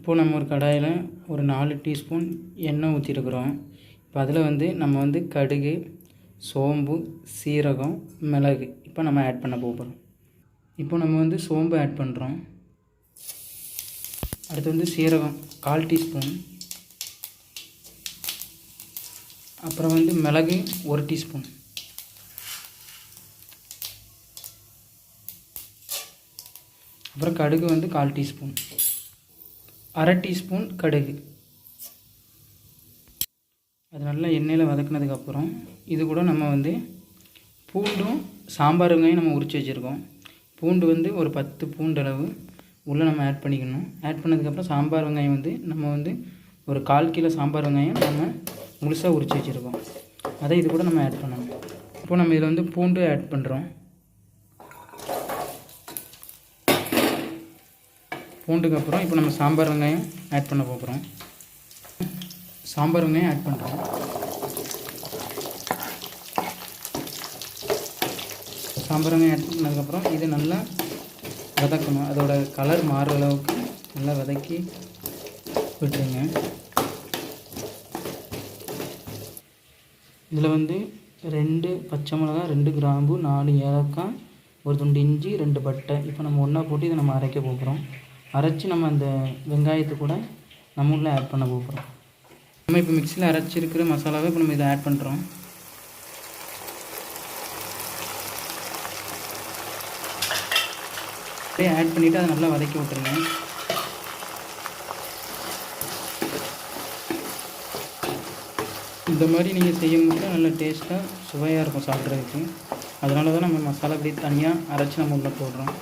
இப்போது நம்ம ஒரு கடாயில் ஒரு 4 டீஸ்பூன் எண்ணெய் ஊற்றிருக்கிறோம். இப்போ அதில் வந்து நம்ம கடுகு, சோம்பு, சீரகம், மிளகு இப்போ நம்ம ஆட் பண்ண போகிறோம். இப்போ நம்ம சோம்பு ஆட் பண்ணுறோம். அடுத்து சீரகம் 1/4 டீஸ்பூன். அப்புறம் மிளகு 1 டீஸ்பூன். அப்புறம் கடுகு 1/4 டீஸ்பூன். 1/2 டீஸ்பூன் கடுகு. அது நல்லா எண்ணெயில் வதக்குனதுக்கப்புறம் இது கூட நம்ம பூண்டும் சாம்பார் வெங்காயம் நம்ம உரித்து வச்சுருக்கோம். பூண்டு ஒரு 10 பூண்டு அளவு உள்ளே நம்ம ஆட் பண்ணிக்கணும். ஆட் பண்ணதுக்கப்புறம் சாம்பார் வெங்காயம் நம்ம ஒரு 1/4 கிலோ சாம்பார் வெங்காயம் நம்ம முழுசாக உரித்து வச்சுருக்கோம். அதை இது கூட நம்ம ஆட் பண்ணணும். இப்போ நம்ம இதில் பூண்டு ஆட் பண்ணுறோம். பூண்டுக்கு அப்புறம் இப்போ நம்ம சாம்பார் வெங்காயம் ஆட் பண்ண போகிறோம். சாம்பார் வெங்காயம் ஆட் பண்ணுறோம். சாம்பார் வெங்காயம் ஆட் பண்ணதுக்கப்புறம் இது நல்லா வதக்கணும். அதோட கலர் மாறுற அளவுக்கு நல்லா வதக்கி விட்டுருங்க. இதில் 2 பச்சை மிளகா, 2 கிராம்பு, 4 ஏலக்காய், ஒரு துண்டு இஞ்சி, 2 பட்டை இப்போ நம்ம ஒன்றா போட்டு இதை நம்ம அரைக்க போகிறோம். அரைச்சி நம்ம அந்த வெங்காயத்தை கூட நம்ம உள்ளே ஆட் பண்ண போகிறோம். நம்ம இப்போ மிக்சியில் அரைச்சிருக்கிற மசாலாவை இப்போ நம்ம இதை ஆட் பண்ணுறோம். அப்படியே ஆட் பண்ணிவிட்டு அதை நல்லா வதக்கி விட்டுருங்க. இந்த மாதிரி நீங்கள் செய்யும்போது நல்ல டேஸ்ட்டாக சுவையாக இருக்கும் சாப்பிட்றதுக்கு. அதனால தான் நம்ம மசாலா இப்படி தனியாக அரைச்சி நம்ம உள்ளே போடுறோம்.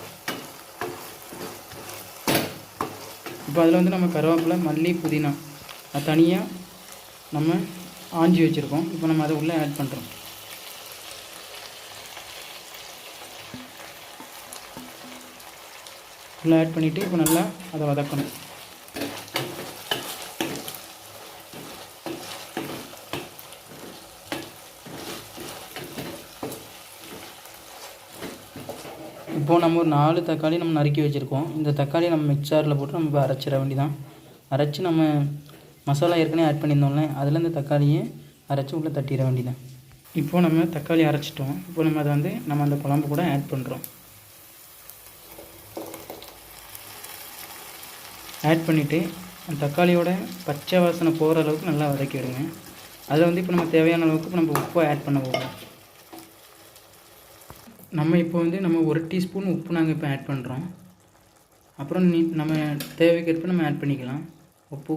இப்போ அதில் நம்ம கருவேப்பிலை, மல்லி, புதினா அது தனியாக நம்ம ஆஞ்சி வச்சுருக்கோம். இப்போ நம்ம அதை உள்ளே ஆட் பண்ணுறோம். உள்ளே ஆட் பண்ணிவிட்டு இப்போ நல்லா அதை வதக்கணும். இப்போது நம்ம ஒரு 4 தக்காளி நம்ம நறுக்கி வச்சுருக்கோம். இந்த தக்காளியை நம்ம மிக்சரில் போட்டு நம்ம இப்போ அரைச்சிட வேண்டியதான். அரைச்சி நம்ம மசாலா ஏற்கனவே ஆட் பண்ணியிருந்தோம்ல அதில் இந்த தக்காளியை அரைச்சி உள்ளே தட்டிட வேண்டியதான். இப்போது நம்ம தக்காளி அரைச்சிட்டோம். இப்போ நம்ம அதை நம்ம அந்த குழம்பு கூட ஆட் பண்ணுறோம். ஆட் பண்ணிவிட்டு அந்த தக்காளியோட பச்சை வாசனை போகிற அளவுக்கு நல்லா வதக்கி விடுங்க. அதில் இப்போ நம்ம தேவையான அளவுக்கு நம்ம உப்பு ஆட் பண்ண போகிறோம். நம்ம இப்போ நம்ம 1 டீஸ்பூன் உப்பு நாங்கள் இப்போ ஆட் பண்ணுறோம். அப்புறம் நம்ம தேவைக்கேற்ப நம்ம ஆட் பண்ணிக்கலாம். உப்பு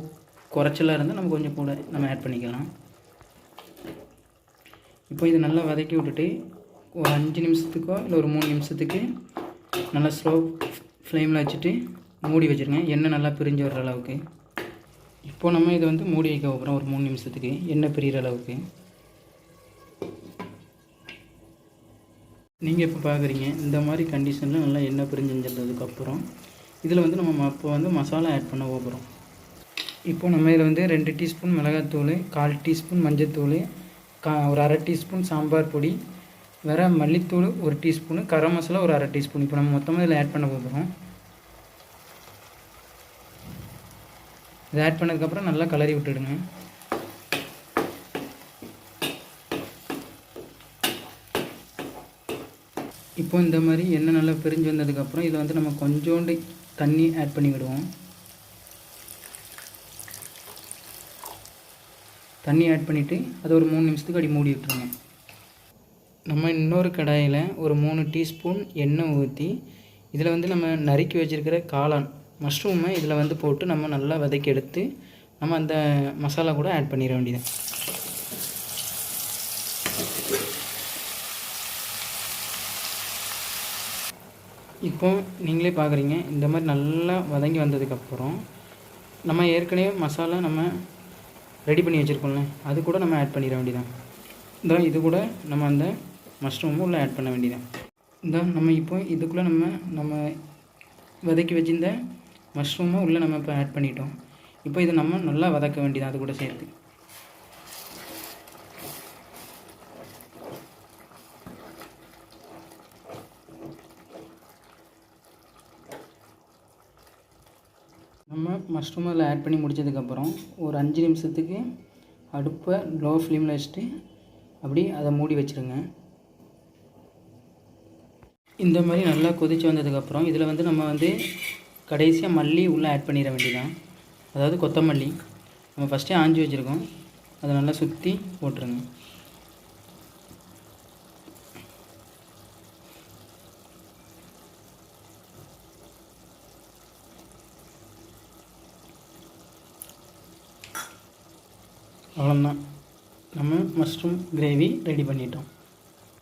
குறைச்சலாக இருந்தால் நம்ம கொஞ்சம் கூட நம்ம ஆட் பண்ணிக்கலாம். இப்போ இதை நல்லா வதக்கி விட்டுட்டு ஒரு 5 நிமிஷத்துக்கோ இல்லை ஒரு 3 நிமிஷத்துக்கு நல்லா ஸ்லோ ஃப்ளேமில் வச்சுட்டு மூடி வச்சுருங்க, எண்ணெய் நல்லா பிரிஞ்சு வர்ற அளவுக்கு. இப்போது நம்ம இதை மூடி வைக்க போகிறோம் ஒரு 3 நிமிஷத்துக்கு எண்ணெய் பிரிகிற அளவுக்கு. நீங்கள் இப்போ பார்க்குறீங்க இந்த மாதிரி கண்டிஷனில் நல்லா எண்ணெய் பிரிஞ்சுன்றதுக்கப்புறம் இதில் நம்ம இப்போ மசாலா ஆட் பண்ண போகிறோம். இப்போ நம்ம இதில் 2 டீஸ்பூன் மிளகாத்தூள், 1/4 டீஸ்பூன் மஞ்சத்தூள், ஒரு 1/2 டீஸ்பூன் சாம்பார் பொடி, வேறு மல்லித்தூள் 1 டீஸ்பூனு, கரம் மசாலா ஒரு 1/2 டீஸ்பூன் இப்போ நம்ம மொத்தமாக இதில் ஆட் பண்ண போகிறோம். இதை ஆட் பண்ணதுக்கப்புறம் நல்லா கலரி விட்டுடுங்க. இப்போ இந்த மாதிரி எண்ணெய் நல்லா பிரிஞ்சு வந்ததுக்கப்புறம் இதில் நம்ம கொஞ்சோண்டு தண்ணி ஆட் பண்ணி விடுவோம். தண்ணி ஆட் பண்ணிவிட்டு அதை ஒரு 3 நிமிஷத்துக்கு அடி மூடி விட்டுருங்க. நம்ம இன்னொரு கடாயில் ஒரு 3 டீஸ்பூன் எண்ணெய் ஊற்றி இதில் நம்ம நறுக்கி வச்சுருக்கிற காளான் மஷ்ரூமை இதில் போட்டு நம்ம நல்லா வதக்கி எடுத்து நம்ம அந்த மசாலா கூட ஆட் பண்ணிட வேண்டியது. இப்போ நீங்களே பார்க்குறீங்க இந்த மாதிரி நல்லா வதங்கி வந்ததுக்கப்புறம் நம்ம ஏற்கனவே மசாலா நம்ம ரெடி பண்ணி வச்சுருக்கோம்ல அது கூட நம்ம ஆட் பண்ணிட வேண்டியதான். இது கூட நம்ம அந்த மஷ்ரூமும் உள்ளே ஆட் பண்ண வேண்டியதான். நம்ம இப்போ இதுக்குள்ளே நம்ம வதக்கி வச்சிருந்த மஷ்ரூமை உள்ளே நம்ம இப்போ ஆட் பண்ணிட்டோம். இப்போ இதை நம்ம நல்லா வதக்க வேண்டியதான் அது கூட சேர்த்து. நம்ம மஷ்ரூம் அதில் ஆட் பண்ணி முடித்ததுக்கப்புறம் ஒரு 5 நிமிஷத்துக்கு அடுப்பை லோ ஃப்ளேமில் வச்சுட்டு அப்படி அதை மூடி வச்சுருங்க. இந்த மாதிரி நல்லா கொதித்து வந்ததுக்கப்புறம் இதில் வந்து நம்ம வந்து கடைசியாக மல்லி உள்ளே ஆட் பண்ணிட வேண்டியதான். அதாவது கொத்தமல்லி நம்ம ஃபஸ்ட்டே ஆஞ்சி வச்சுருக்கோம், அதை நல்லா சுற்றி போட்டுருங்க. அவ்வளோதான், நம்ம மஷ்ரூம் கிரேவி ரெடி பண்ணிட்டோம்.